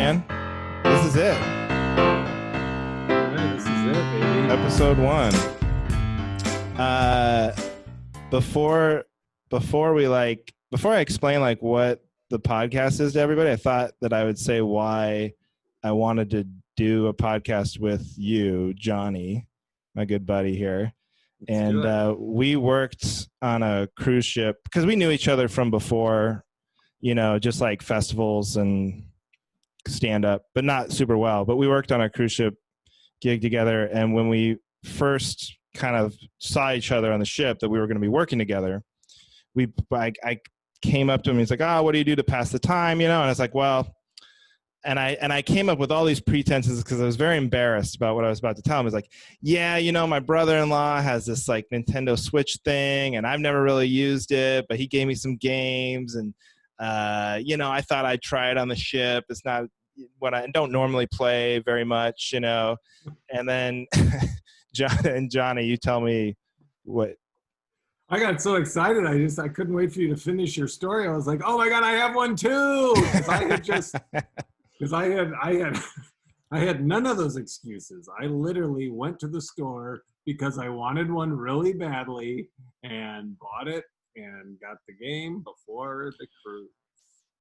man. This is it. All right, this is it, baby. Episode 1. Before I explain like what the podcast is to everybody, I thought that I would say why I wanted to do a podcast with you, Johnny, my good buddy here. We worked on a cruise ship because we knew each other from before, you know, just like festivals and stand up, but not super well. But we worked on a cruise ship gig together. And when we first kind of saw each other on the ship that we were going to be working together, I came up to him. He's like, "Oh, what do you do to pass the time?" You know, and I was like, "Well," and I came up with all these pretenses because I was very embarrassed about what I was about to tell him. I was like, "Yeah, you know, my brother-in-law has this like Nintendo Switch thing, and I've never really used it, but he gave me some games, and you know, I thought I'd try it on the ship. It's not what I don't normally play very much, you know." And then Johnny, you tell me what. I got so excited. I couldn't wait for you to finish your story. I was like, "Oh my God, I have one too!" Because I had none of those excuses. I literally went to the store because I wanted one really badly and bought it and got the game before the cruise.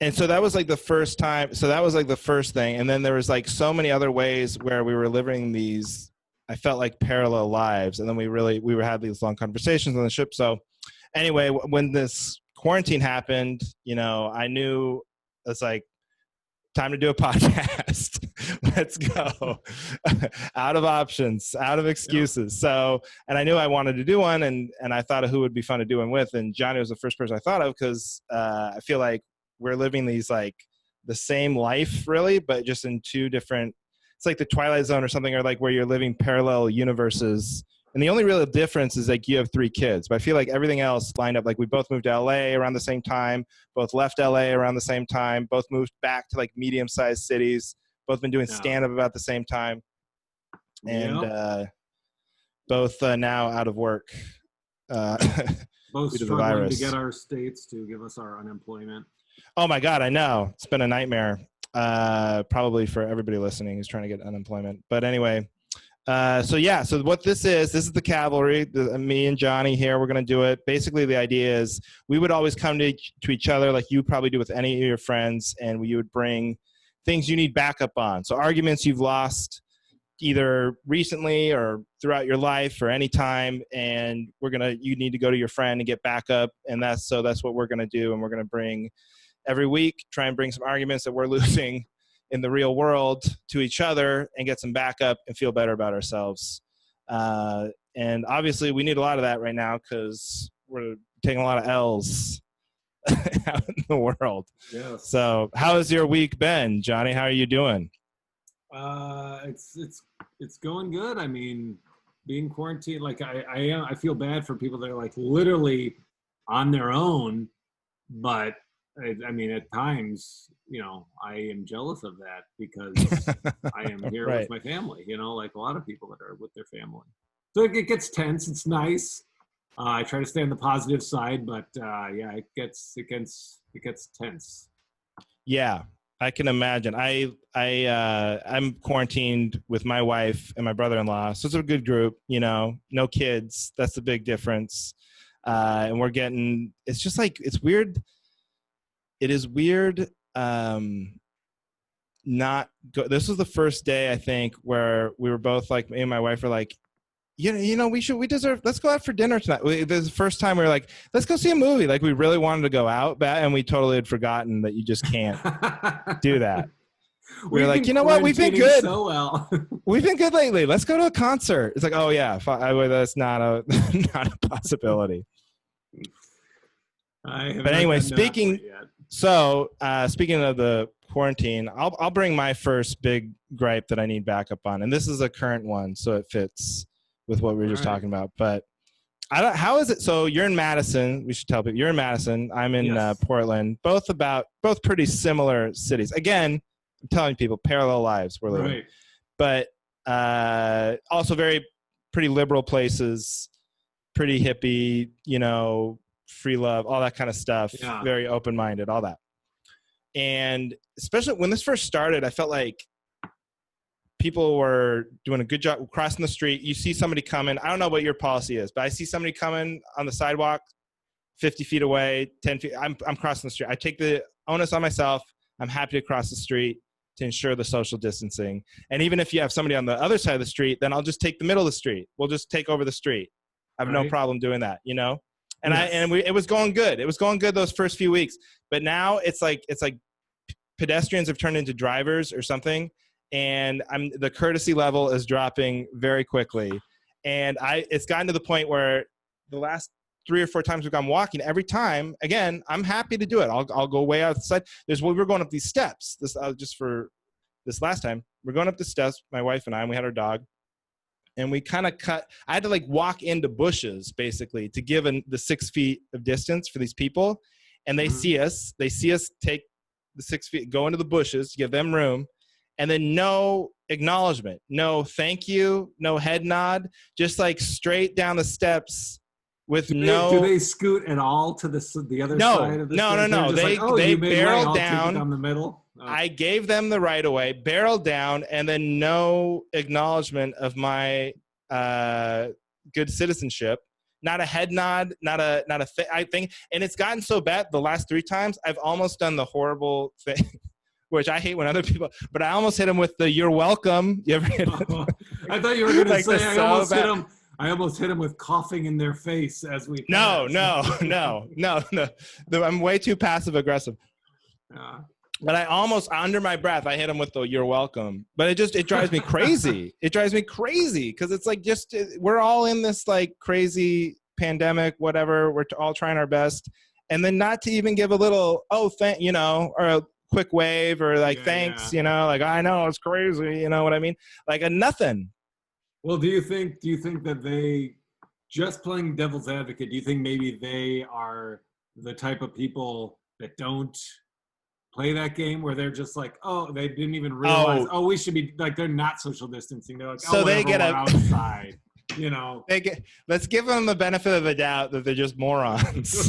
And so that was like the first time. So that was like the first thing. And then there was like so many other ways where we were living these, I felt like parallel lives. And then we were having these long conversations on the ship. So anyway, when this quarantine happened, you know, I knew it's like time to do a podcast. Let's go. Out of options, out of excuses. So, and I knew I wanted to do one, and I thought of who would be fun to do one with. And Johnny was the first person I thought of because I feel like we're living these like the same life really, but just in two different, it's like the Twilight Zone or something, or like where you're living parallel universes. And the only real difference is like you have 3 kids, but I feel like everything else lined up. Like we both moved to LA around the same time, both left LA around the same time, both moved back to like medium-sized cities, both been doing stand-up about the same time. And both now out of work. Both struggling to get our states to give us our unemployment. Oh my God, I know. It's been a nightmare. Probably for everybody listening who's trying to get unemployment. But anyway, so what this is the Cavalry. Me and Johnny here, we're going to do it. Basically, the idea is we would always come to each other like you probably do with any of your friends, and you would bring things you need backup on. So arguments you've lost either recently or throughout your life or any time, and you need to go to your friend and get backup, and that's what we're going to do, and we're going to bring every week, try and bring some arguments that we're losing in the real world to each other and get some backup and feel better about ourselves. And obviously we need a lot of that right now because we're taking a lot of L's out in the world. Yes. So how has your week been, Johnny? How are you doing? It's going good. I mean, being quarantined, like I feel bad for people that are like literally on their own, but I mean, at times, you know, I am jealous of that because I am here right. with my family, you know, like a lot of people that are with their family. So it gets tense. It's nice. I try to stay on the positive side, but yeah, it gets tense. Yeah, I can imagine. I'm quarantined with my wife and my brother-in-law, so it's a good group. You know, no kids. That's the big difference. And it's just like it's weird. It is weird. This was the first day I think where we were both like, me and my wife were like, you know, let's go out for dinner tonight. This is the first time we were like, let's go see a movie. Like we really wanted to go out, and we totally had forgotten that you just can't do that. We were like, you know what? We've been good. So well. We've been good lately. Let's go to a concert. It's like, oh yeah, that's not a possibility. But anyway, speaking of the quarantine, I'll bring my first big gripe that I need backup on, and this is a current one, so it fits with what we were just talking about. But how is it? So you're in Madison. We should tell people you're in Madison. I'm in Portland. Both pretty similar cities. Again, I'm telling people parallel lives we're living, but also pretty liberal places, pretty hippie, you know. Free love, all that kind of stuff. Yeah. Very open-minded, all that. And especially when this first started, I felt like people were doing a good job crossing the street. You see somebody coming. I don't know what your policy is, but I see somebody coming on the sidewalk 50 feet away, 10 feet. I'm crossing the street. I take the onus on myself. I'm happy to cross the street to ensure the social distancing. And even if you have somebody on the other side of the street, then I'll just take the middle of the street. We'll just take over the street. I have no problem doing that, you know? And it was going good. It was going good those first few weeks. But now it's like pedestrians have turned into drivers or something. And the courtesy level is dropping very quickly. And it's gotten to the point where the last 3 or 4 times we've gone walking, every time, again, I'm happy to do it. I'll go way outside. We're going up these steps. Just for this last time, we're going up the steps, my wife and I, and we had our dog. And we kind of I had to like walk into bushes basically to give the 6 feet of distance for these people. And they see us take the 6 feet, go into the bushes to give them room. And then no acknowledgement, no thank you, no head nod, just like straight down the steps with Do they scoot at all to the other side of the stairs? No. They barreled down. Down the middle. Oh. I gave them the right of way, barreled down, and then no acknowledgement of my good citizenship. Not a head nod, I think. And it's gotten so bad the last 3 times, I've almost done the horrible thing. Which I hate when other people, but I almost hit him with the "You're welcome." You ever hit I thought you were going to say I almost hit him with coughing in their face as we. No. I'm way too passive aggressive. But I almost, under my breath, I hit him with the "You're welcome." But it drives me crazy. It drives me crazy because it's like we're all in this like crazy pandemic, whatever. We're all trying our best, and then not to even give a little or a quick wave or like thanks, like I know it's crazy, you know what I mean? Like a nothing. Well, do you think that they, just playing devil's advocate, do you think maybe they are the type of people that don't play that game where they're just like, oh, they didn't even realize, we should be like, they're not social distancing. They're like, so they get outside. Let's give them the benefit of the doubt that they're just morons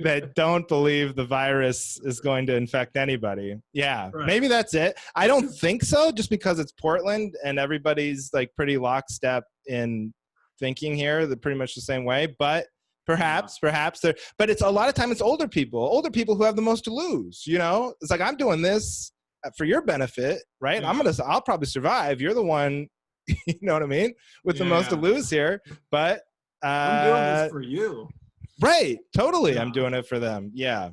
that don't believe the virus is going to infect anybody. Yeah, maybe that's it. I don't think so, just because it's Portland and everybody's like pretty lockstep in thinking here. They're pretty much the same way, but perhaps they're, but it's a lot of time it's older people who have the most to lose. It's like, I'm doing this for your benefit, right? I'll probably survive. You're the one. You know what I mean? With the most to lose here. But I'm doing this for you. Right. Totally. Yeah. I'm doing it for them. Yeah.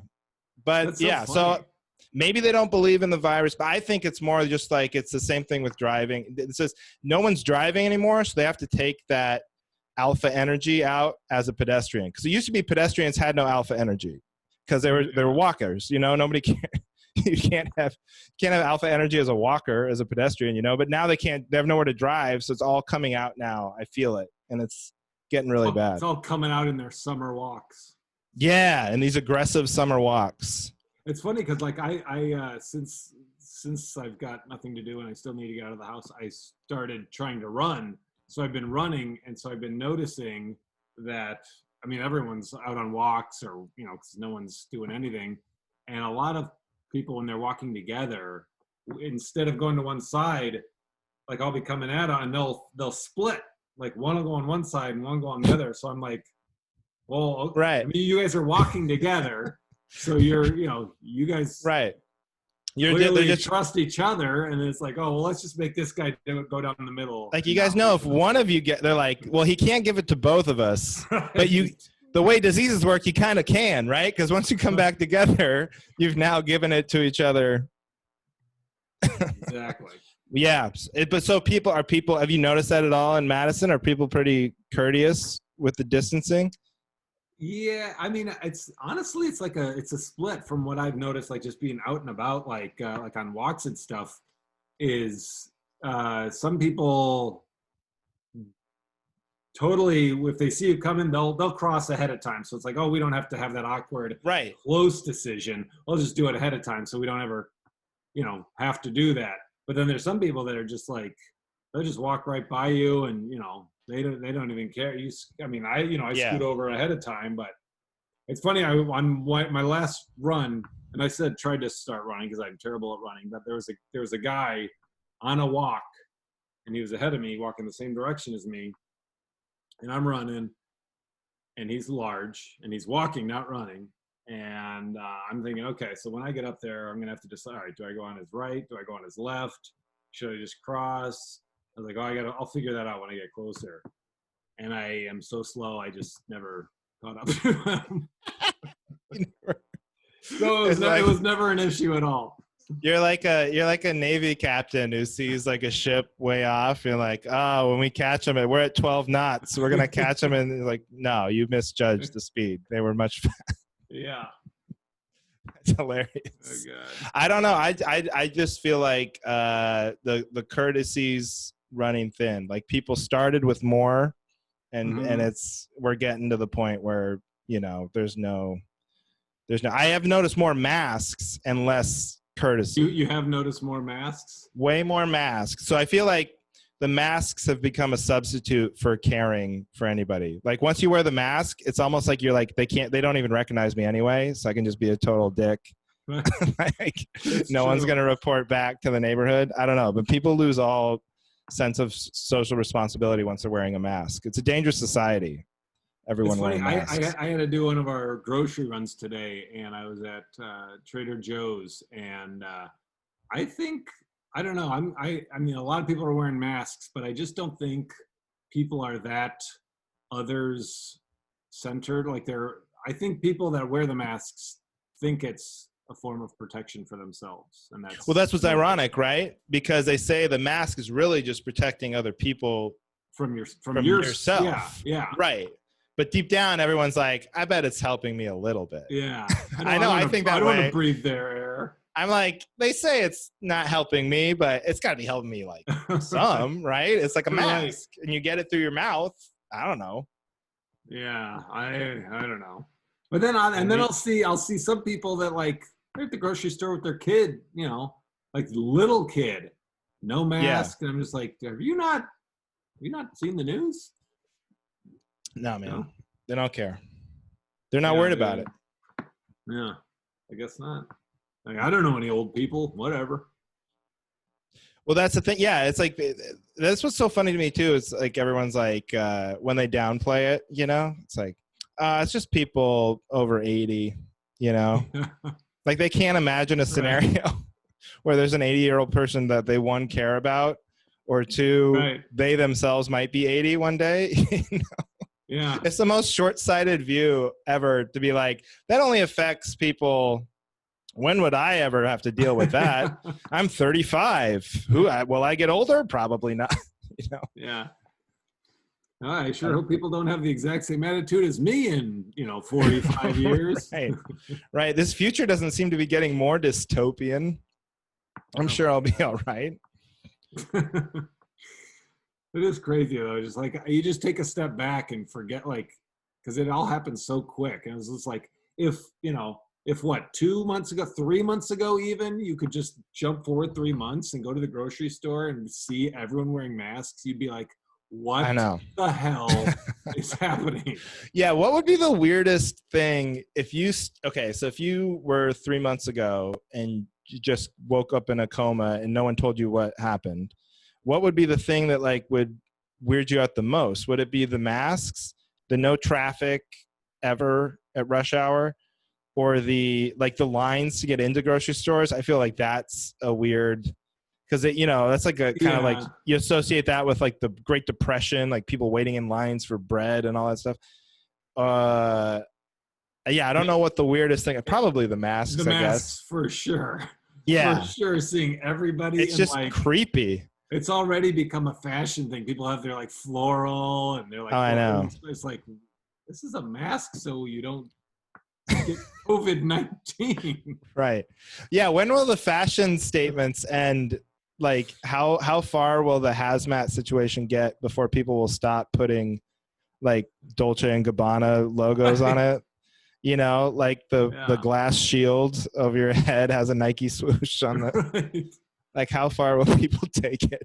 But so maybe they don't believe in the virus, but I think it's more just like it's the same thing with driving. It says no one's driving anymore, so they have to take that alpha energy out as a pedestrian. Because it used to be pedestrians had no alpha energy because they were walkers. Nobody cared. You can't have alpha energy as a walker, as a pedestrian, but now they have nowhere to drive. So it's all coming out now. I feel it. And it's getting really bad. It's all coming out in their summer walks. Yeah. And these aggressive summer walks. It's funny because like I since I've got nothing to do and I still need to get out of the house, I started trying to run. So I've been running. And so I've been noticing that, everyone's out on walks or, because no one's doing anything. And a lot of people, when they're walking together, instead of going to one side, like I'll be coming at it and they'll split. Like one will go on one side and one go on the other. So I'm like, well, right. You guys are walking together, so you guys clearly just trust each other, and it's like, oh well, let's just make this guy go down the middle. Like you guys know, if one of you they're like, well, he can't give it to both of us, but you. The way diseases work, you kind of can, right? Because once you come back together, you've now given it to each other. Exactly. Yeah. But so have you noticed that at all in Madison? Are people pretty courteous with the distancing? Yeah. It's honestly, it's a split from what I've noticed, like just being out and about, like on walks and stuff, is some people totally, if they see you coming, they'll cross ahead of time. So it's like, oh, we don't have to have that awkward close decision. We'll just do it ahead of time so we don't ever, have to do that. But then there's some people that are just like, they'll just walk right by you and, they don't even care. I scoot over ahead of time, but it's funny. On my last run, and I tried to start running because I'm terrible at running. But there was a guy on a walk, and he was ahead of me, walking the same direction as me, and I'm running, and he's large, and he's walking, not running. And I'm thinking, okay, so when I get up there, I'm gonna have to decide. All right, do I go on his right? Do I go on his left? Should I just cross? I was like, oh, I'll figure that out when I get closer. And I am so slow, I just never caught up to him. So it was never an issue at all. You're like a Navy captain who sees like a ship way off. You're like, oh, when we catch them, we're at 12 knots. We're gonna catch them, and like, no, you misjudged the speed. They were much faster. Yeah, it's hilarious. Oh, God. I don't know. I just feel like the courtesies running thin. Like people started with more, and we're getting to the point where there's no. I have noticed more masks and less courtesy. You have noticed more masks? Way more masks. So I feel like the masks have become a substitute for caring for anybody. Like once you wear the mask, it's almost like you're like, they don't even recognize me anyway. So I can just be a total dick. Like no one's going to report back to the neighborhood. I don't know, but people lose all sense of social responsibility once they're wearing a mask. It's a dangerous society. Everyone wearing masks. I had to do one of our grocery runs today, and I was at Trader Joe's, and I don't know. I mean, a lot of people are wearing masks, but I just don't think people are that others centered. Like I think people that wear the masks think it's a form of protection for themselves, and that's what's ironic, right? Because they say the mask is really just protecting other people from yourself. Yeah, right. But deep down, everyone's like, I bet it's helping me a little bit. Yeah, I know. I think that I don't way. want to breathe their air. I'm like, they say it's not helping me, but it's got to be helping me like some, right? It's like a mask, and you get it through your mouth. I don't know. Yeah, I don't know. But then I'll see some people that like they're at the grocery store with their kid, like little kid, no mask, and I'm just like, have you not seen the news? No, man. They don't care. They're not worried about it. Yeah, I guess not. Like, I don't know any old people. Whatever. Well, that's the thing. Yeah, it's like that's what's so funny to me too. It's like everyone's like when they downplay it, it's like it's just people over 80. Like they can't imagine a scenario where there's an 80-year-old person that they one care about, or two they themselves might be 80 one day. Yeah, it's the most short-sighted view ever to be like, that only affects people. When would I ever have to deal with that? I'm 35. Will I get older? Probably not. Yeah. I sure hope people don't have the exact same attitude as me in 45 years. Right. This future doesn't seem to be getting more dystopian. I'm sure I'll be all right. It is crazy though. Just like you just take a step back and forget, like, because it all happened so quick. And it was just like, if 2 months ago, 3 months ago, even you could just jump forward 3 months and go to the grocery store and see everyone wearing masks, you'd be like, what the hell is happening? Yeah. What would be the weirdest thing if you were 3 months ago and you just woke up in a coma and no one told you what happened? What would be the thing that like would weird you out the most? Would it be the masks, the no traffic ever at rush hour, or the lines to get into grocery stores? I feel like that's a weird, because that's like a kind of like you associate that with like the Great Depression, like people waiting in lines for bread and all that stuff. I don't know what the weirdest thing. Probably the masks. I guess for sure. Yeah, for sure. Seeing everybody. It's just like, creepy. It's already become a fashion thing. People have their like floral, and they're like, I know. It's like, this is a mask so you don't get COVID-19. Right. Yeah. When will the fashion statements end? Like how far will the hazmat situation get before people will stop putting like Dolce and Gabbana logos on it? Like the glass shield of your head has a Nike swoosh on it. Like how far will people take it?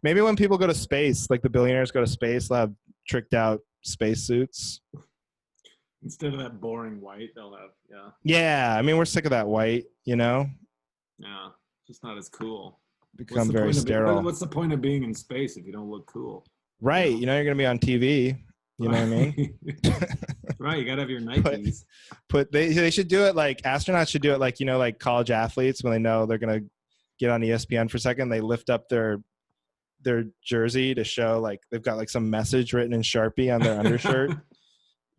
Maybe when people go to space, like the billionaires go to space, they'll have tricked out space suits. Instead of that boring white, they'll have Yeah, I mean, we're sick of that white, yeah, just not as cool. Become very sterile. What's the point of being in space if you don't look cool? Right, you know you're gonna be on TV. You know what I mean? Right, you gotta have your Nikes. They should do it like astronauts should do it like, you know, like college athletes when they know they're gonna get on ESPN for a second, they lift up their jersey to show like they've got like some message written in Sharpie on their undershirt.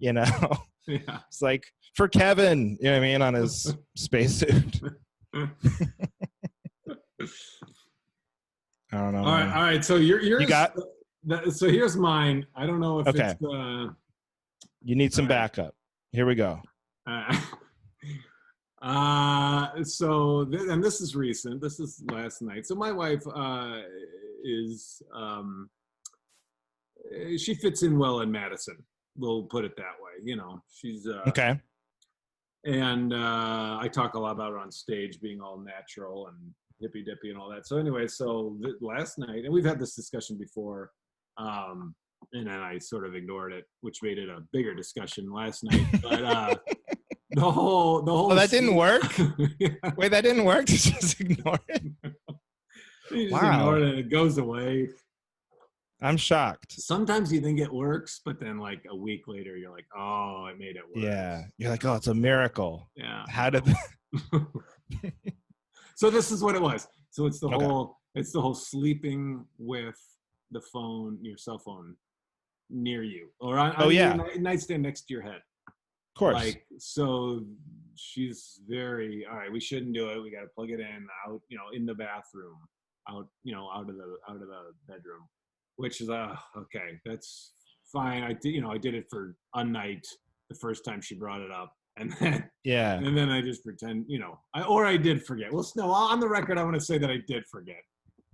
You know, Yeah. It's like for Kevin, you know what I mean, on his spacesuit. I don't know. All right. So yours. You got. So here's mine. I don't know if Okay. it's. You need some backup. Here we go. And this is recent. This is last night. So my wife is she fits in well in Madison. We'll put it that way. You know, she's okay. And I talk a lot about her on stage being all natural and hippy dippy and all that. So anyway, last night, and we've had this discussion before, and then I sort of ignored it, which made it a bigger discussion last night. But the whole. Oh, that didn't work. Yeah. Wait, that didn't work. Just ignore it. You just ignore it and it goes away. I'm shocked. Sometimes you think it works, but then like a week later, you're like, "Oh, it made it work." Yeah, you're like, "Oh, it's a miracle." Yeah. How did? So this is what it was. So it's the whole sleeping with the phone, your cell phone, near you, or on your nightstand next to your head. Of course. Like, so she's very, all right, we shouldn't do it. We got to plug it in out, you know, in the bathroom, out, you know, out of the bedroom, which is, okay, that's fine. I did it for a night the first time she brought it up. And then, and then I just pretend, you know, I did forget. Well, no, on the record, I want to say that I did forget.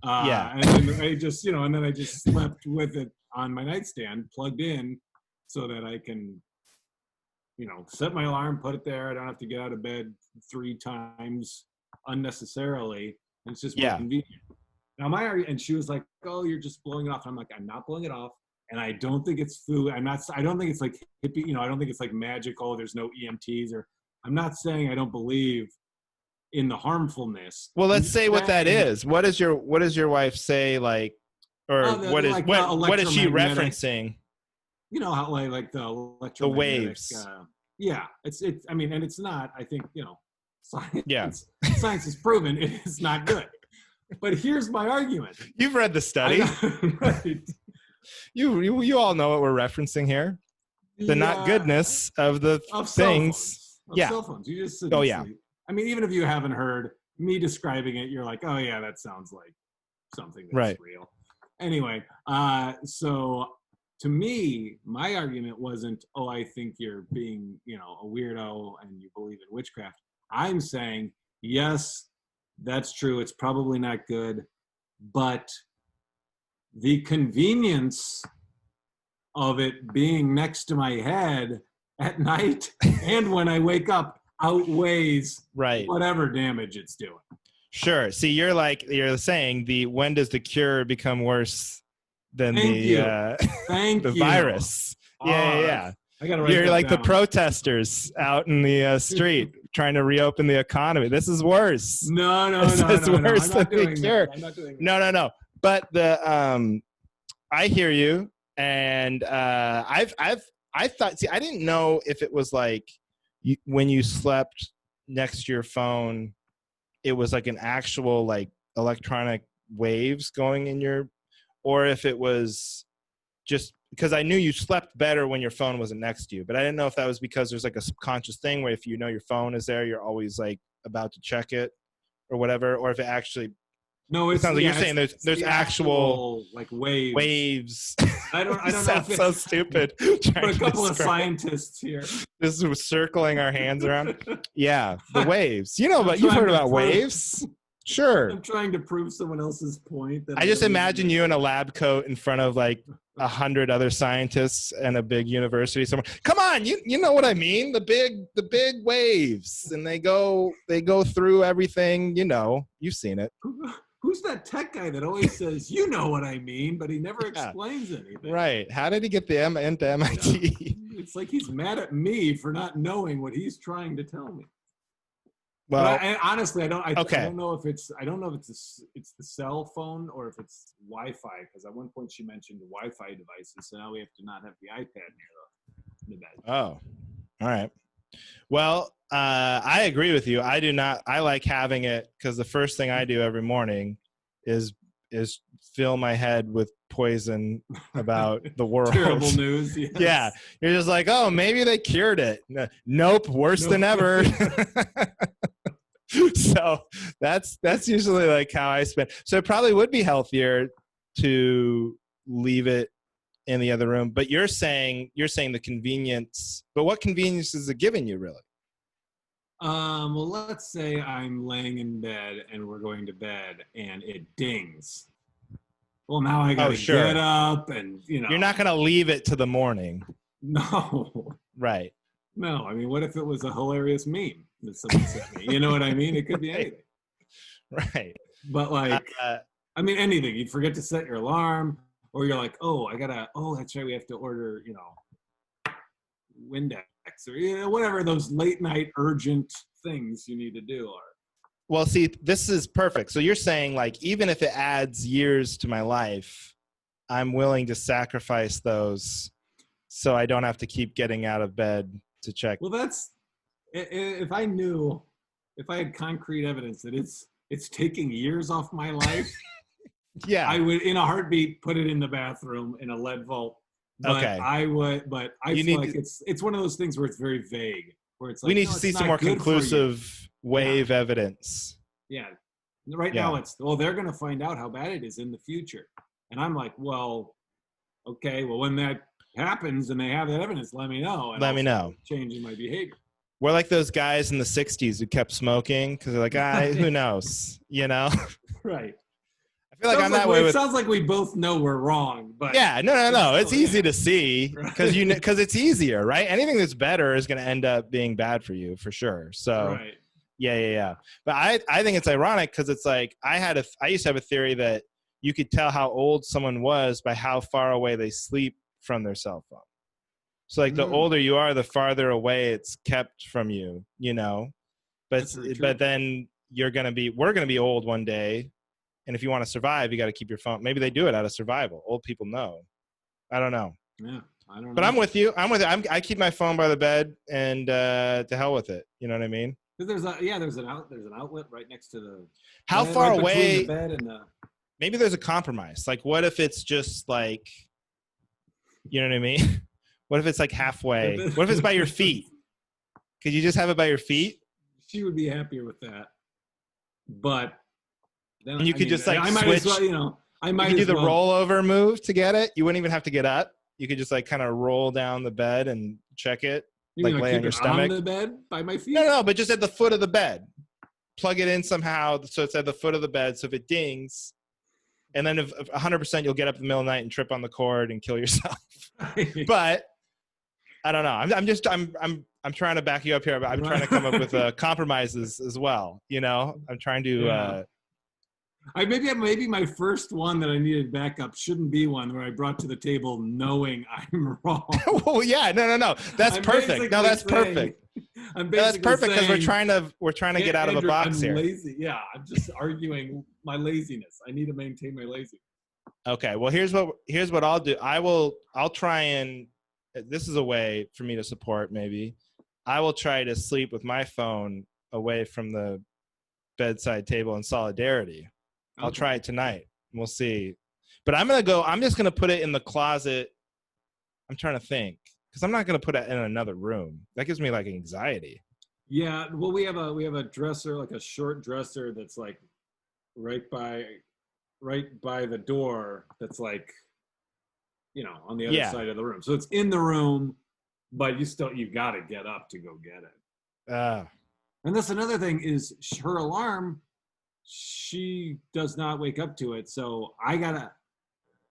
And then I just, you know, and then I just slept with it on my nightstand, plugged in, so that I can, you know, set my alarm, put it there. I don't have to get out of bed 3 times unnecessarily. And it's just more convenient. Now and she was like, "Oh, you're just blowing it off." I'm like, "I'm not blowing it off. And I don't think it's food. I don't think it's like hippie, you know, I don't think it's like magical. There's no EMTs, or I'm not saying I don't believe in the harmfulness." Well, let's say what that is. What does your wife say, like, or what is she referencing? You know how like the electromagnetic, the waves. It's I mean, and it's not, I think, you know, science has proven it is not good. But here's my argument. You've read the study. Right. You all know what we're referencing here. The not goodness of the things. Cell phones. You just sit sleep. I mean, even if you haven't heard me describing it, you're like, "Oh yeah, that sounds like something that's real." Anyway, so to me, my argument wasn't, "Oh, I think you're being, you know, a weirdo and you believe in witchcraft." I'm saying, yes, that's true. It's probably not good, but the convenience of it being next to my head at night and when I wake up outweighs whatever damage it's doing. Sure. See, you're saying when does the cure become worse than the virus? Yeah. I gotta write You're like down. The protesters out in the street trying to reopen the economy. This is worse. No. This is worse than the cure. I'm not doing that. No. But I hear you, and I thought. See, I didn't know if it was like when you slept next to your phone, it was like an actual like electronic waves going in your, or if it was just because I knew you slept better when your phone wasn't next to you, but I didn't know if that was because there's like a subconscious thing where if you know your phone is there, you're always like about to check it or whatever, or if it actually. No, it sounds like you're saying there's actual like waves. I don't know. Sounds so stupid. Put a couple of scientists here. This is circling our hands around. Yeah, the waves. You know, but you've heard about waves. Sure. I'm trying to prove someone else's point. I just imagine you in a lab coat in front of like 100 other scientists and a big university somewhere. Come on, you know what I mean? The big waves, and they go through everything. You know, you've seen it. who's that tech guy that always says, you know what I mean, but he never Yeah. explains anything. Right. How did he get the M into MIT? It's like he's mad at me for not knowing what he's trying to tell me. Well, But I honestly, I don't okay. know if it's it's the cell phone or if it's Wi-Fi, because at one point she mentioned the Wi-Fi devices, so now we have to not have the iPad near the bed. Oh, all right. Well, I agree with you. I do not. I like having it because the first thing I do every morning is fill my head with poison about the world. Terrible news. Yes. Yeah, you're just like, oh, maybe they cured it. Nope, worse than ever. So that's usually like how I spend. So it probably would be healthier to leave it in the other room. But you're saying the convenience. But what convenience is it giving you, really? Well, let's say I'm laying in bed and we're going to bed and it dings. Well, now I gotta get up and, you know. You're not gonna leave it to the morning. No. Right. No, I mean, what if it was a hilarious meme that someone sent me? You know what I mean? It could be anything. Right. But like, I mean, anything. You'd forget to set your alarm, or you're like, oh, that's right, we have to order, you know, Windex or, you know, whatever those late night urgent things you need to do are. Well, see, this is perfect. So you're saying, like, even if it adds years to my life, I'm willing to sacrifice those so I don't have to keep getting out of bed to check. Well, that's, if I had concrete evidence that it's taking years off my life, yeah, I would, in a heartbeat, put it in the bathroom in a lead vault. But okay. I feel like it's one of those things where it's very vague, where it's like, we need to see some more conclusive wave evidence. Yeah. Right now it's, well, they're going to find out how bad it is in the future. And I'm like, well, okay, well, when that happens and they have that evidence, let me know. And let me know. Changing my behavior. We're like those guys in the 60s who kept smoking because they're like, who knows, you know? Right. I feel like I'm that way. It sounds like we both know we're wrong, but yeah, no. It's easy to see because because it's easier, right? Anything that's better is going to end up being bad for you for sure. So, right. Yeah. But I think it's ironic because it's like I used to have a theory that you could tell how old someone was by how far away they sleep from their cell phone. So like the older you are, the farther away it's kept from you, you know. But then we're gonna be old one day, and if you want to survive, you got to keep your phone. Maybe they do it out of survival. Old people know. I don't know. Yeah, I don't know. But I'm with you. I keep my phone by the bed, and to hell with it. You know what I mean? There's an outlet right next to the. How far away? The bed and the. Maybe there's a compromise. Like, what if it's just like, you know what I mean? What if it's like halfway? What if it's by your feet? Could you just have it by your feet? She would be happier with that. But then and you could just like I might switch. As well, you know, I might do the rollover move to get it. You wouldn't even have to get up. You could just like kind of roll down the bed and check it. You like mean, lay on your stomach. On the bed by my feet? No, but just at the foot of the bed. Plug it in somehow so it's at the foot of the bed. So if it dings, and then if 100% you'll get up in the middle of the night and trip on the cord and kill yourself. But I don't know. I'm trying to back you up here, but I'm trying to come up with compromises as well. You know, I'm trying to. Yeah. Maybe my first one that I needed backup shouldn't be one where I brought to the table knowing I'm wrong. Well, yeah, no. That's perfect. No, that's perfect. That's perfect because we're trying to get out of the box I'm here. Lazy. Yeah, I'm just arguing my laziness. I need to maintain my laziness. Okay. Well, here's what I'll do. I'll try and. This is a way for me to support. Maybe I will try to sleep with my phone away from the bedside table in solidarity. Okay. I'll try it tonight. We'll see. But I'm just going to put it in the closet. I'm trying to think because I'm not going to put it in another room. That gives me like anxiety. Yeah. Well, we have a dresser, like a short dresser that's like right by the door. That's like, you know, on the other side of the room. So it's in the room, but you got to get up to go get it. And that's another thing is her alarm. She does not wake up to it. So I gotta,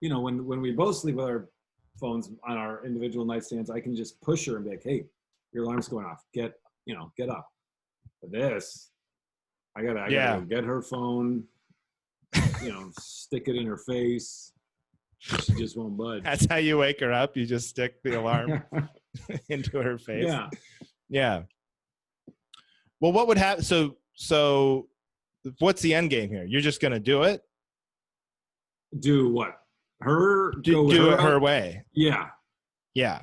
you know, when we both sleep with our phones on our individual nightstands, I can just push her and be like, hey, your alarm's going off. Get up. But this, I gotta go get her phone, stick it in her face. She just won't budge. That's how you wake her up. You just stick the alarm into her face. Yeah. Yeah. Well, what would happen? So what's the end game here? You're just going to do it? Do what? Do it her way. Yeah. Yeah.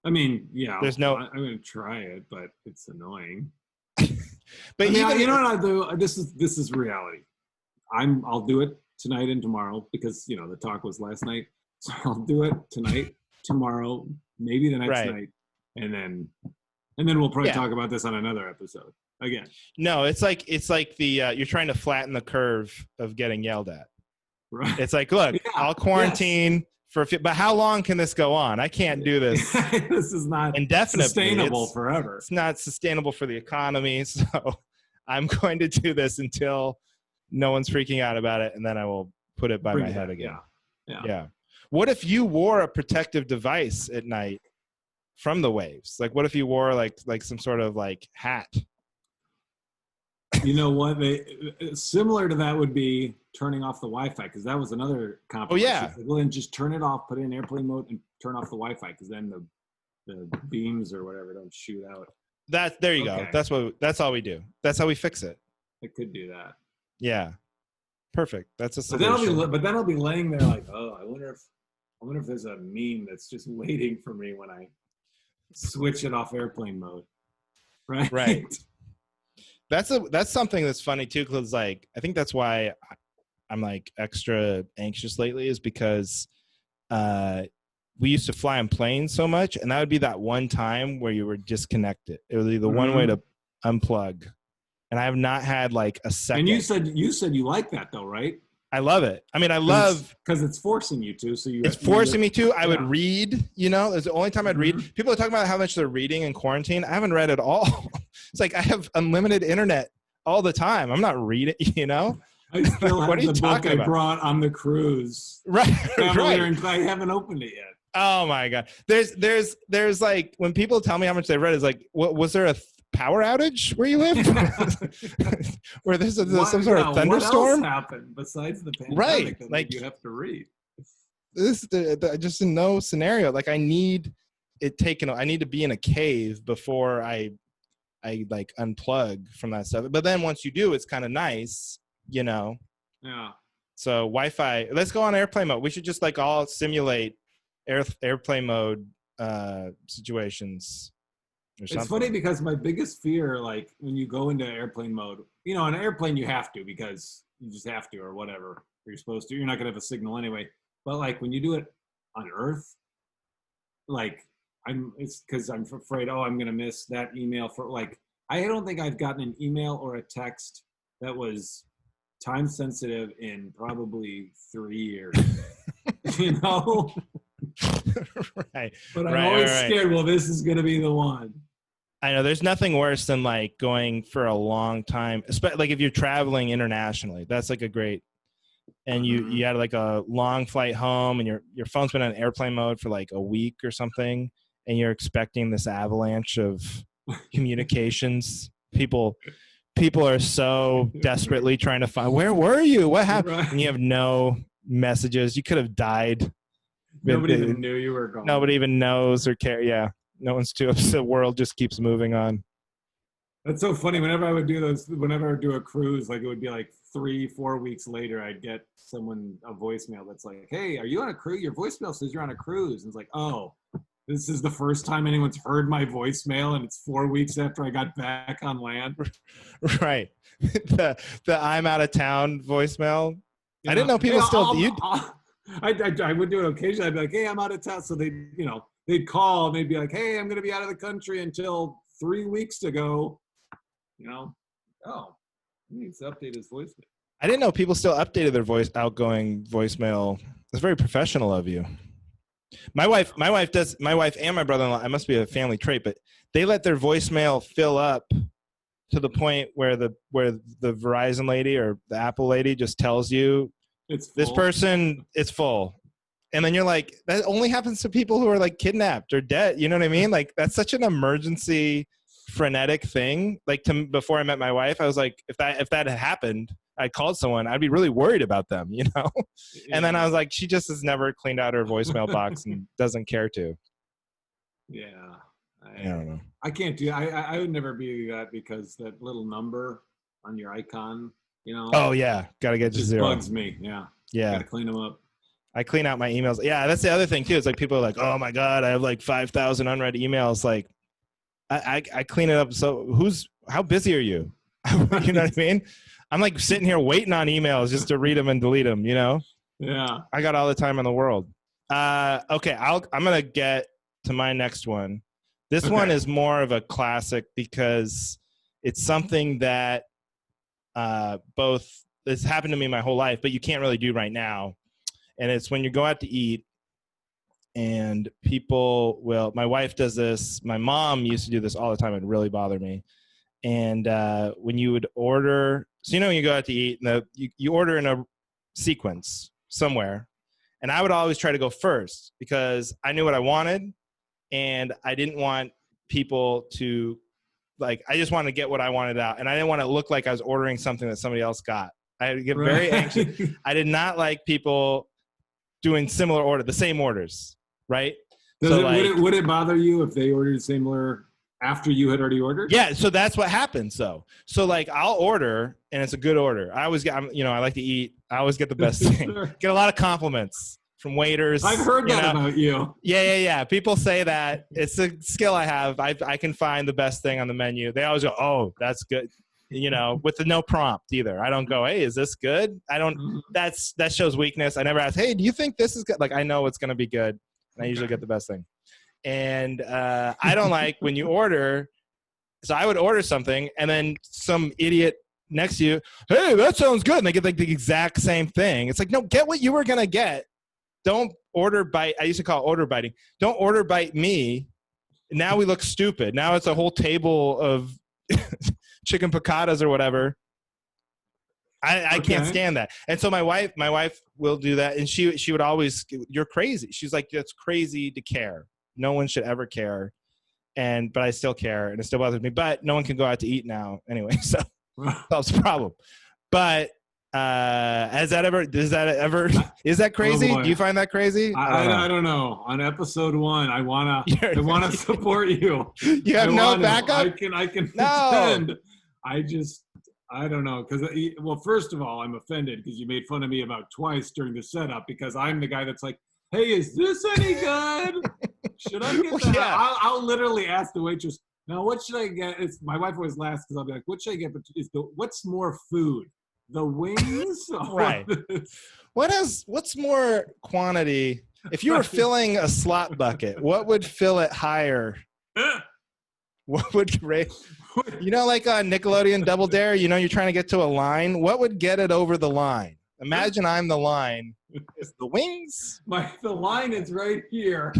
I mean, yeah. There's no. I'm going to try it, but it's annoying. But you know what I'll do? This is reality. I'll do it tonight and tomorrow because the talk was last night. So I'll do it tonight, tomorrow, maybe the next night, and then we'll probably talk about this on another episode again. No, it's like the you're trying to flatten the curve of getting yelled at. Right. It's like, look, I'll quarantine for but how long can this go on? I can't do this. This is not indefinitely sustainable forever. It's not sustainable for the economy. So I'm going to do this until no one's freaking out about it, and then I will put it by my head again. Yeah. What if you wore a protective device at night from the waves? Like, what if you wore like some sort of like hat? You know what? Similar to that would be turning off the Wi-Fi, because that was another compromise. Oh yeah. Like, well, then just turn it off, put it in airplane mode, and turn off the Wi-Fi, because then the beams or whatever don't shoot out. There you go. That's all we do. That's how we fix it. I could do that. Yeah. Perfect. That's a solution. But then I'll be laying there like, oh, I wonder if there's a meme that's just waiting for me when I switch it off airplane mode. Right. Right. That's something that's funny too, because like I think that's why I'm like extra anxious lately, is because we used to fly on planes so much, and that would be that one time where you were disconnected. It would be the one way to unplug. And I have not had like a second. And you said you like that though, right? I love it. I mean, I love because it's forcing you to. So it's forcing me to. I would read. It's the only time I'd read. People are talking about how much they're reading in quarantine. I haven't read at all. It's like I have unlimited internet all the time. I'm not reading. I still have the book I brought on the cruise. Right. I haven't opened it yet. Oh my god. There's like when people tell me how much they read, it's like, what was there a power outage where you live? Where there's some sort of thunderstorm? What else happened besides the pandemic? Right. Like you have to read. This just in no scenario. Like I need it taken. I need to be in a cave before I like unplug from that stuff. But then once you do, it's kind of nice, Yeah. So Wi-Fi. Let's go on airplane mode. We should just like all simulate airplane mode situations. It's funny because my biggest fear, like when you go into airplane mode, on an airplane you have to, because you just have to, or whatever you're supposed to. You're not gonna have a signal anyway. But like when you do it on Earth, like it's because I'm afraid, I'm gonna miss that email for like. I don't think I've gotten an email or a text that was time sensitive in probably 3 years. Right. But I'm always scared. Well, this is gonna be the one. I know there's nothing worse than like going for a long time, especially like if you're traveling internationally. That's like a great, and you had like a long flight home, and your phone's been on airplane mode for like a week or something, and you're expecting this avalanche of communications. People are so desperately trying to find, where were you? What happened? Right. And you have no messages. You could have died. Nobody even knew you were gone. Nobody even knows or care. Yeah. No one's too upset. The world just keeps moving on. That's so funny. Whenever I would do a cruise, like it would be like 3-4 weeks later, I'd get a voicemail that's like, hey, are you on a cruise? Your voicemail says you're on a cruise. And it's like, oh, this is the first time anyone's heard my voicemail, and it's 4 weeks after I got back on land. Right. The I'm out of town voicemail. I didn't know people I would do it occasionally. I'd be like, hey, I'm out of town. So they'd call and they'd be like, hey, I'm going to be out of the country until 3 weeks ago. He needs to update his voicemail. I didn't know people still updated their outgoing voicemail. It's very professional of you. My wife and my brother-in-law, it must be a family trait, but they let their voicemail fill up to the point where the Verizon lady or the Apple lady just tells you, this person, it's full. And then you're like, that only happens to people who are like kidnapped or dead. You know what I mean? Like that's such an emergency, frenetic thing. Like before I met my wife, I was like, if that had happened, I called someone, I'd be really worried about them, you know? Yeah. And then I was like, she just has never cleaned out her voicemail box and doesn't care to. Yeah. I don't know. I can't do. I would never be that because that little number on your icon, Oh yeah, gotta get to just 0. bugs me. Yeah. Yeah. Gotta clean them up. I clean out my emails. Yeah, that's the other thing too. It's like people are like, "Oh my god, I have like 5,000 unread emails." Like, I clean it up. So how busy are you? You know what I mean? I'm like sitting here waiting on emails just to read them and delete them. You know? Yeah. I got all the time in the world. Okay, I'm gonna get to my next one. This one is more of a classic because it's something that it's happened to me my whole life, but you can't really do right now. And it's when you go out to eat and my wife does this. My mom used to do this all the time. It really bothered me. And when you would order, so when you go out to eat, you order in a sequence somewhere. And I would always try to go first because I knew what I wanted. And I didn't want people to, I just wanted to get what I wanted out. And I didn't want to look like I was ordering something that somebody else got. I would get very anxious. I did not like people doing the same orders, right? Would it bother you if they ordered similar after you had already ordered? Yeah, so that's what happens though. So I'll order and it's a good order. I always get, I like to eat. I always get the best thing. Sure. Get a lot of compliments from waiters. I've heard that about you. Yeah. People say that. It's a skill I have. I can find the best thing on the menu. They always go, "Oh, that's good." With no prompt either. I don't go, "Hey, is this good?" I don't. That shows weakness. I never ask, "Hey, do you think this is good?" I know it's going to be good, and I usually get the best thing. And I don't like when you order. So I would order something, and then some idiot next to you, "Hey, that sounds good," and they get the exact same thing. It's like, no, get what you were going to get. Don't order bite. I used to call it order biting. Don't order bite me. Now we look stupid. Now it's a whole table of chicken picadas or whatever. I can't stand that. And so my wife will do that. And she would always, "You're crazy." She's like, "That's crazy to care. No one should ever care." But I still care and it still bothers me, but no one can go out to eat now anyway. So solves the problem. But is that crazy? Oh, do you find that crazy? I don't know. On episode 1, I wanna support you. You have no backup? I can pretend. I don't know. Well, first of all, I'm offended because you made fun of me about twice during the setup because I'm the guy that's like, "Hey, is this any good? Should I get that?" Yeah. I'll literally ask the waitress, "Now, what should I get?" My wife always laughs because I'll be like, "What should I get? What's more food? The wings?" Right. What's more quantity? If you were filling a slot bucket, what would fill it higher? What would rate? Like on Nickelodeon Double Dare, you're trying to get to a line. What would get it over the line? Imagine I'm the line. Is the wings? The line is right here.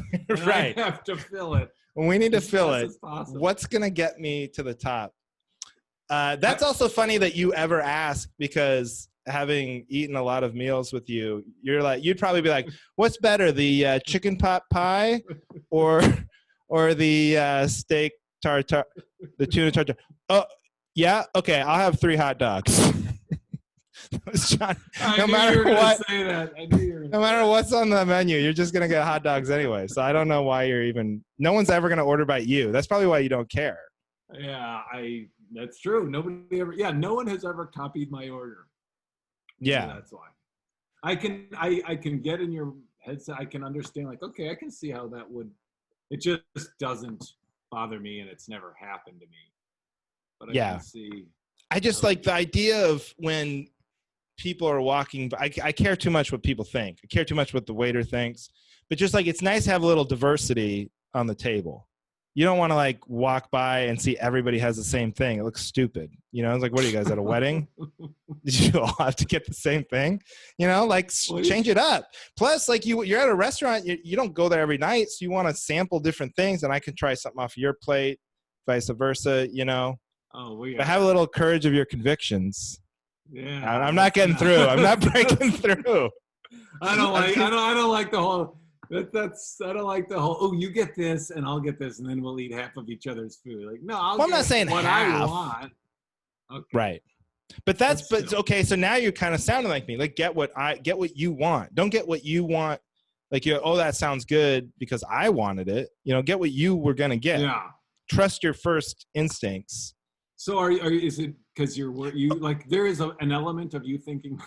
Right. I have to fill it. We need to fill it. What's going to get me to the top? That's also funny that you ever ask because having eaten a lot of meals with you, you'd probably be like, "What's better, the chicken pot pie or the steak tartare, the tuna tartare?" "Oh, yeah, okay, I'll have 3 hot dogs." No matter what's on the menu, you're just gonna get hot dogs anyway. So I don't know why no one's ever gonna order by you. That's probably why you don't care. Yeah, that's true. No one has ever copied my order. Yeah. So that's why. I can get in your headset. I can understand okay, I can see how that would, it just doesn't bother me and it's never happened to me. But I can see. I just like the idea of when people are walking, I care too much what people think. I care too much what the waiter thinks. But just it's nice to have a little diversity on the table. You don't want to walk by and see everybody has the same thing. It looks stupid. It's like, what are you guys at a wedding? Did you all have to get the same thing? Change it up. Plus, you're at a restaurant, you don't go there every night, so you want to sample different things, and I can try something off your plate, vice versa. But have a little courage of your convictions. Yeah, I'm not getting through. I'm not breaking through. I don't like the whole. I don't like the whole. "Oh, you get this and I'll get this, and then we'll eat half of each other's food." No, I'm not saying what half. I want. Okay. Right. But okay. So now you're kind of sounding like me. Like get what you want. Don't get what you want. Like that sounds good because I wanted it. Get what you were gonna get. Yeah. Trust your first instincts. So is it because you like there is an element of you thinking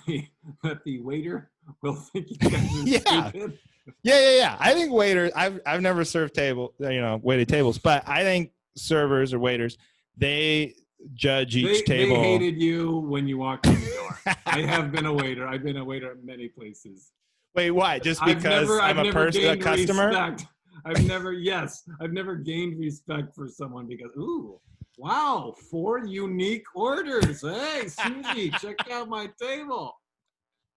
that the waiter will think you guys are stupid? Yeah. I think waiters. I've never served waited tables, but I think servers or waiters, they judge each table. They hated you when you walked in the door. I have been a waiter. I've been a waiter at many places. Wait, why? Just because I'm a customer? Respect. I've never gained respect for someone because, ooh, wow, 4 unique orders. Hey, Susie, check out my table.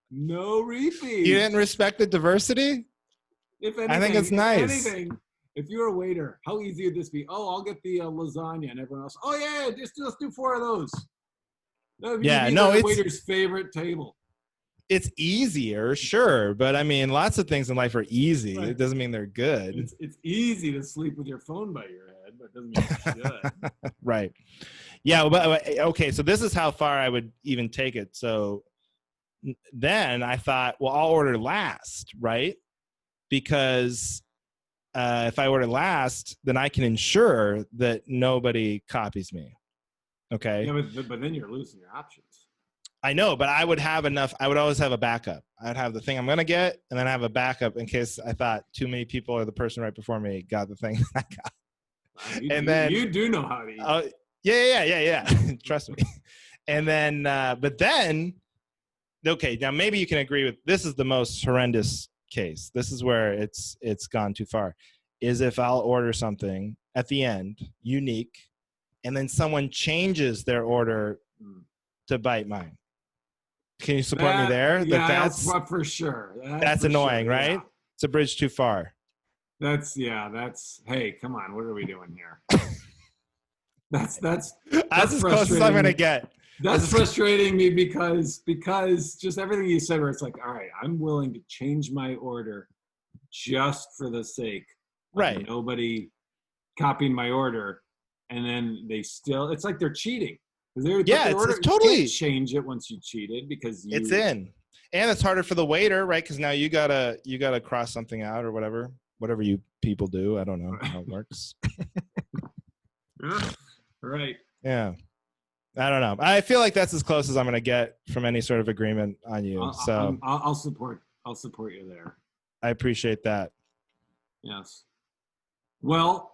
No repeat. You didn't respect the diversity? If anything, I think it's nice. If you're a waiter, how easy would this be? Oh, I'll get the lasagna, and everyone else. Oh yeah, just do 4 of those. It's waiter's favorite table. It's easier, sure, but I mean, lots of things in life are easy. Right. It doesn't mean they're good. It's easy to sleep with your phone by your head, but it doesn't mean it's good. Right. Yeah. But okay. So this is how far I would even take it. So then I thought, well, I'll order last, right? Because if I order last, then I can ensure that nobody copies me. Okay. Yeah, but then you're losing your options. I know, but I would have enough. I would always have a backup. I'd have the thing I'm going to get, and then I have a backup in case I thought too many people or the person right before me got the thing I got. You do know how to eat. Yeah. Trust me. And then, but then, okay, now maybe you can agree with this is the most horrendous case. This is where it's gone too far. Is if I'll order something at the end, unique, and then someone changes their order to bite mine. Can you support me there? That's for sure. That's annoying, sure, right? Yeah. It's a bridge too far. That's hey, come on, what are we doing here? That's as close as I'm gonna get. That's frustrating me because just everything you said where it's like, all right, I'm willing to change my order just for the sake of nobody copying my order, and then it's like they're cheating. It's totally. You can't change it once you cheated because it's in, and it's harder for the waiter, right? Because now you gotta cross something out or whatever you people do. I don't know how it works. Right. Yeah. I don't know. I feel like that's as close as I'm gonna get from any sort of agreement on you. I'll support you there. I appreciate that. Yes. Well,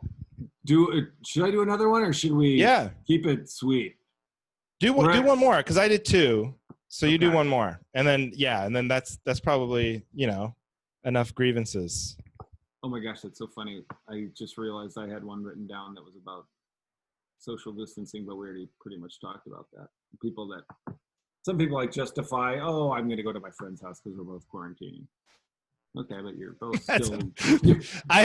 should I do another one or should we keep it sweet? Do one more because I did 2, so you do one more, and then that's probably enough grievances. Oh my gosh, that's so funny! I just realized I had one written down that was about social distancing, but we already pretty much talked about that. Some people like justify, oh, I'm going to go to my friend's house because we're both quarantining. Okay, but you're both still.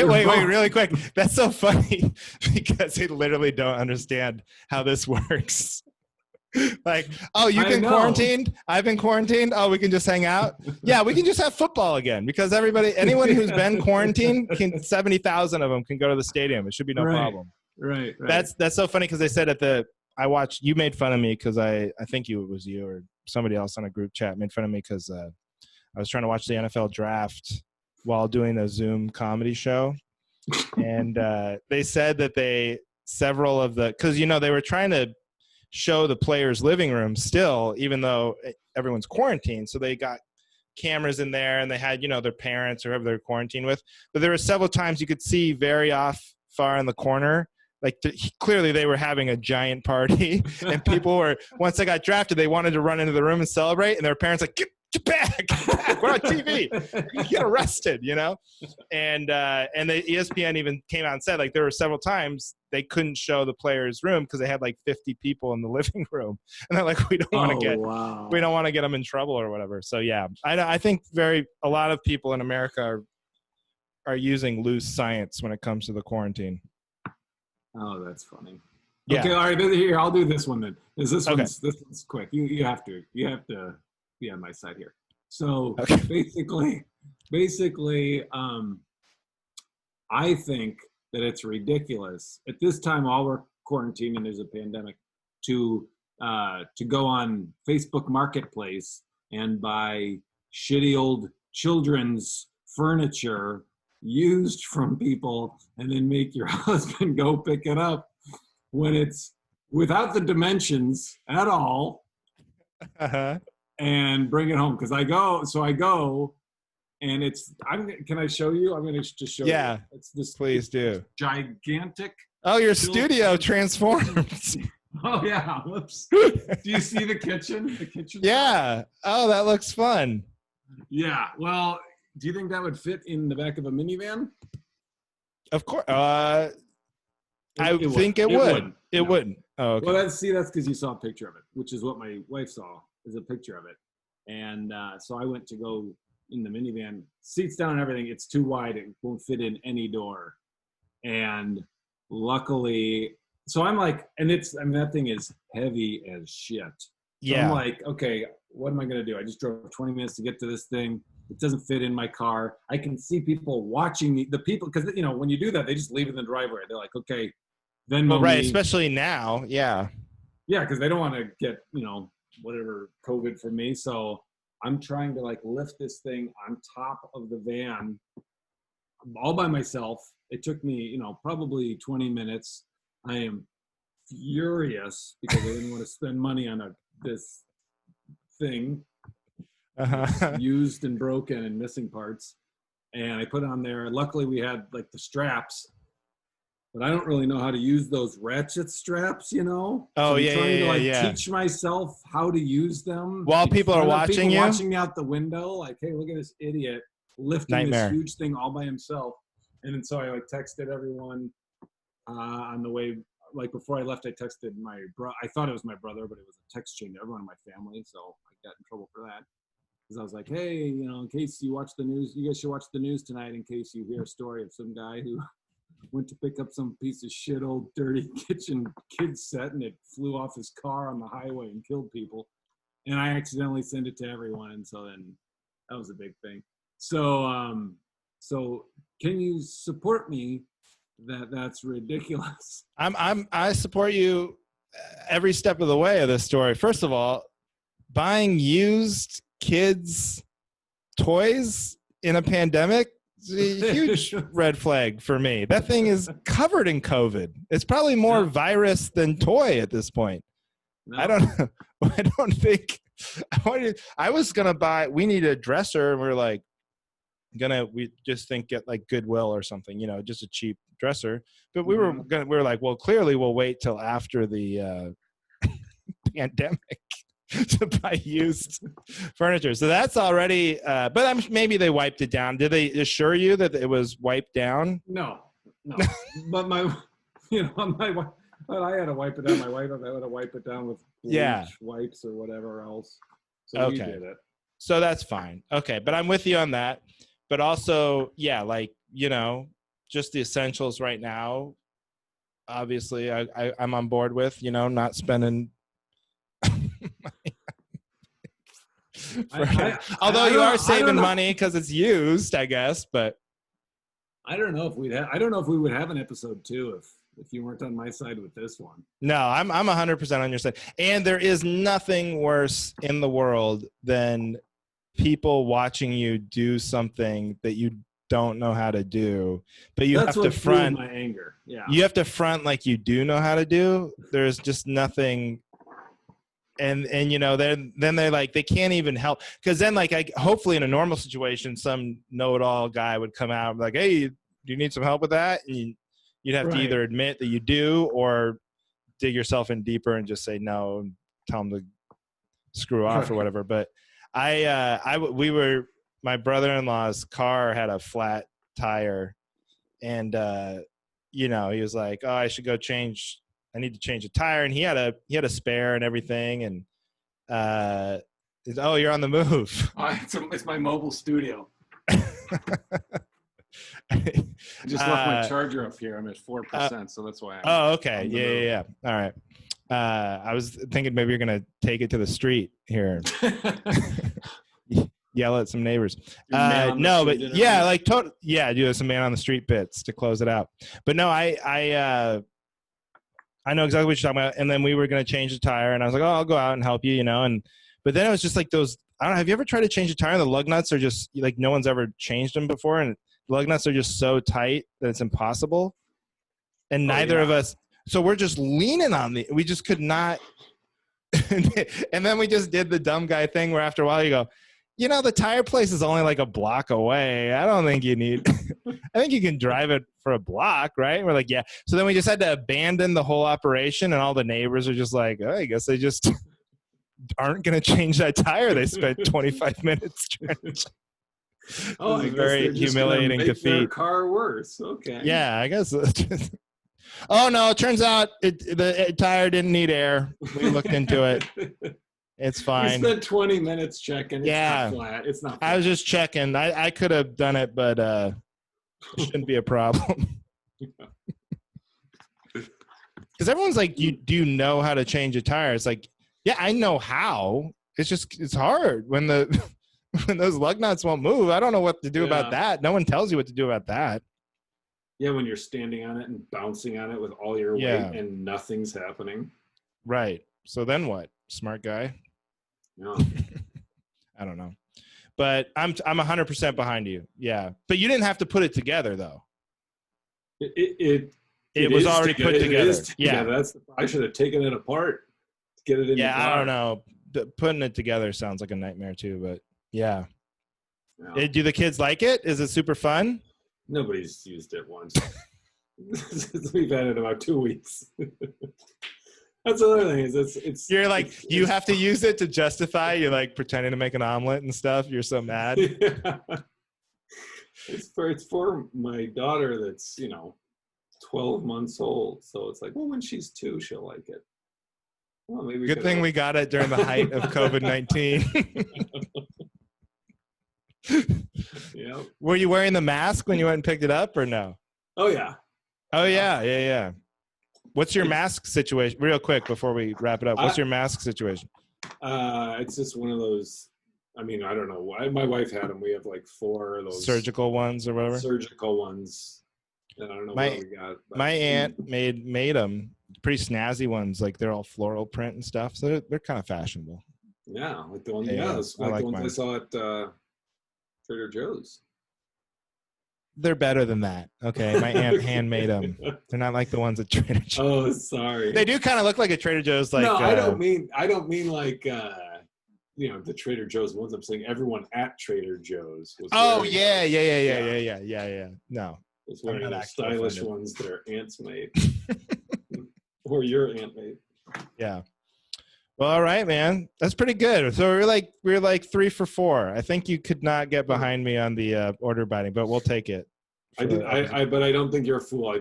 Wait, really quick. That's so funny because they literally don't understand how this works. Like, oh, you've been quarantined? I've been quarantined. Oh, we can just hang out? Yeah, we can just have football again because anyone who's been quarantined, 70,000 of them can go to the stadium. It should be no problem. Right. That's so funny because they said you made fun of me because I think it was you or somebody else on a group chat made fun of me because I was trying to watch the NFL draft while doing a Zoom comedy show. And they said that because they were trying to show the players' living room still, even though everyone's quarantined. So they got cameras in there and they had, their parents or whoever they're quarantined with. But there were several times you could see very far in the corner, like clearly they were having a giant party and people were, once they got drafted, they wanted to run into the room and celebrate. And their parents like, get back, we're on TV. You get arrested, And the ESPN even came out and said like there were several times they couldn't show the players' room because they had like 50 people in the living room, and they're like, we don't want to get them in trouble or whatever. So yeah, I think a lot of people in America are using loose science when it comes to the quarantine. Oh, that's funny. Yeah. Okay, all right. Here, I'll do this one then. This one's quick. You have to be on my side here. So basically, I think that it's ridiculous at this time. While we're quarantined and there's a pandemic, to to go on Facebook Marketplace and buy shitty old children's furniture used from people and then make your husband go pick it up when it's without the dimensions at all and bring it home. Because I go and can I show you? I'm going to just show you. It's this. Please do. Gigantic. Oh, your studio transformed. Oh yeah. Whoops. Do you see the kitchen? The kitchen. Yeah. Oh, that looks fun. Yeah. Well, do you think that would fit in the back of a minivan? Of course. I think it would. It wouldn't. Oh, okay. Well, that's because you saw a picture of it, which is what my wife saw, is a picture of it. And so I went to go in the minivan, seats down and everything. It's too wide. It won't fit in any door. And luckily, so I'm like, that thing is heavy as shit. So yeah. I'm like, okay, what am I going to do? I just drove 20 minutes to get to this thing. It doesn't fit in my car. I can see people watching me. The people, because when you do that, they just leave it in the driveway. They're like, okay, then right, especially now, yeah, because they don't want to get whatever COVID from me. So I'm trying to lift this thing on top of the van, all by myself. It took me probably 20 minutes. I am furious because I didn't want to spend money on this thing. Used and broken and missing parts, and I put it on there. Luckily we had the straps, but I don't really know how to use those ratchet straps, Oh, so I'm yeah, trying to teach myself how to use them while people are watching people watching me out the window, hey, look at this idiot lifting this huge thing all by himself. And then so I texted everyone on the way. Before I left, I texted my brother. I thought it was my brother, but it was a text chain to everyone in my family, so I got in trouble for that. Because I was like, hey, in case you watch the news, you guys should watch the news tonight in case you hear a story of some guy who went to pick up some piece of shit old dirty kitchen kid set and it flew off his car on the highway and killed people. And I accidentally sent it to everyone. And so then that was a big thing. So, so can you support me? That's ridiculous. I support you every step of the way of this story. First of all, buying used kids' toys in a pandemic is a huge red flag for me. That thing is covered in COVID. It's probably more virus than toy at this point. No. I don't think. I was gonna buy. We need a dresser, and we're like, we just think get Goodwill or something, just a cheap dresser. But we were like, well, clearly we'll wait till after the pandemic to buy used furniture. So that's already, but maybe they wiped it down. Did they assure you that it was wiped down? No. But but I had to wipe it down. My wife had to wipe it down with bleach wipes or whatever else. So we did it. So that's fine. Okay. But I'm with you on that. But also, just the essentials right now, obviously I'm on board with, not spending although you are saving money because it's used, I guess. But I don't know if we would have an episode 2 if you weren't on my side with this one. No, I'm 100% on your side. And there is nothing worse in the world than people watching you do something that you don't know how to do, but you have to front my anger. Yeah, you have to front like you do know how to do. There's just nothing. And then they're like, they can't even help, because then hopefully in a normal situation some know-it-all guy would come out and be like, hey, do you need some help with that? And you'd have to either admit that you do or dig yourself in deeper and just say no and tell them to screw off or whatever. But my brother-in-law's car had a flat tire, and he was like, oh, I should go I need to change a tire, and he had a spare and everything, and oh, you're on the move. It's my mobile studio. I just left my charger up here. I'm at 4%, so that's why. Okay. Yeah. All right. I was thinking maybe you're gonna take it to the street here. Yell at some neighbors. No, but do some man on the street bits to close it out. But no, I know exactly what you're talking about. And then we were going to change the tire, and I was like, oh, I'll go out and help you, you know. But then it was just like those. I don't know. Have you ever tried to change a tire? And the lug nuts are just like no one's ever changed them before, and the lug nuts are just so tight that it's impossible. And neither of us. So we're just leaning on we just could not. And then we just did the dumb guy thing where after a while you go, you know, the tire place is only like a block away. I don't think you need. I think you can drive it for a block, right? And we're like, yeah. So then we just had to abandon the whole operation, and all the neighbors are just like, oh, I guess they just aren't going to change that tire. They spent 25 minutes trying to. Oh, I guess very humiliating make defeat. their car worse. Okay. Yeah, I guess. Oh no! It turns out the tire didn't need air. We looked into it. It's fine. We spent 20 minutes checking. It's not flat. It's not flat. I was just checking. I could have done it, but it shouldn't be a problem. Because everyone's like, do you know how to change a tire? It's like, yeah, I know how. It's hard when when those lug nuts won't move. I don't know what to do about that. No one tells you what to do about that. Yeah, when you're standing on it and bouncing on it with all your weight and nothing's happening. Right. So then what? Smart guy? No. I don't know. But I'm 100% behind you. Yeah. But you didn't have to put it together though. It was already put together. Yeah. I should have taken it apart to get it in the car. I don't know. Putting it together sounds like a nightmare too, but yeah. No. Do the kids like it? Is it super fun? Nobody's used it once. We've had it about 2 weeks. That's the other thing is you're like you have to use it to justify you're like pretending to make an omelet and stuff. You're so mad. Yeah. It's for my daughter that's 12 months old. So it's like, well, when she's 2, she'll like it. Well, maybe good thing we got it during the height of COVID-19. Yeah. Were you wearing the mask when you went and picked it up or no? Oh yeah. Oh yeah. What's your mask situation? Real quick before we wrap it up. What's your mask situation? It's just one of those. I mean, I don't know. My wife had them. We have like 4 of those surgical ones or whatever. Surgical ones. And I don't know what we got. My aunt made them pretty snazzy ones. Like they're all floral print and stuff. So they're kind of fashionable. Yeah, like the one. Yeah, like the ones I saw at Trader Joe's. They're better than that. Okay, my aunt handmade them. They're not like the ones at Trader Joe's. Oh, sorry. They do kind of look like a Trader Joe's. Like no, I don't mean like the Trader Joe's ones. I'm saying everyone at Trader Joe's. Was yeah. No, it's wearing the stylish ones that our aunts made, or your aunt made. Yeah. Well, all right, man. That's pretty good. So we're like 3 for 4. I think you could not get behind me on the order binding, but we'll take it. But I don't think you're a fool. I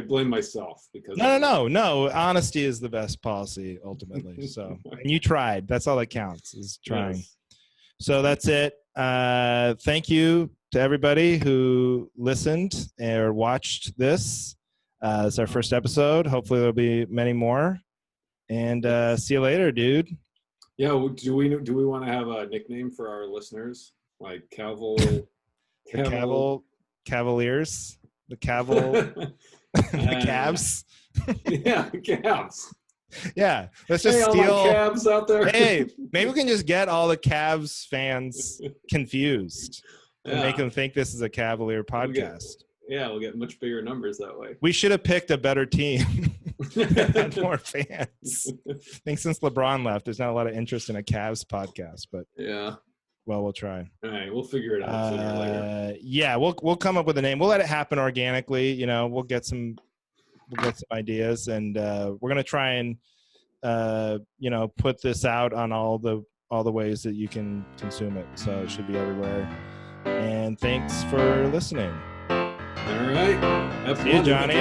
blame myself because no. Honesty is the best policy ultimately. So and you tried. That's all that counts is trying. Yes. So that's it. Thank you to everybody who listened or watched this. It's our first episode. Hopefully there'll be many more. And see you later, dude. Yeah, do we want to have a nickname for our listeners? Like Cavaliers? The Cavs? Yeah, Cavs. Yeah, let's just steal all the Cavs out there. Hey, maybe we can just get all the Cavs fans confused and make them think this is a Cavalier podcast. We'll get much bigger numbers that way. We should have picked a better team. Had more fans. I think since LeBron left, there's not a lot of interest in a Cavs podcast, but well, we'll try. All right, we'll figure it out sooner or later. Yeah, we'll come up with a name. We'll let it happen organically. We'll get some ideas, and we're gonna try and put this out on all the ways that you can consume it. So it should be everywhere. And thanks for listening. All right. That's see you, Johnny.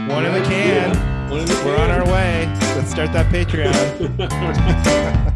One in the can. We're on our way. Let's start that Patreon.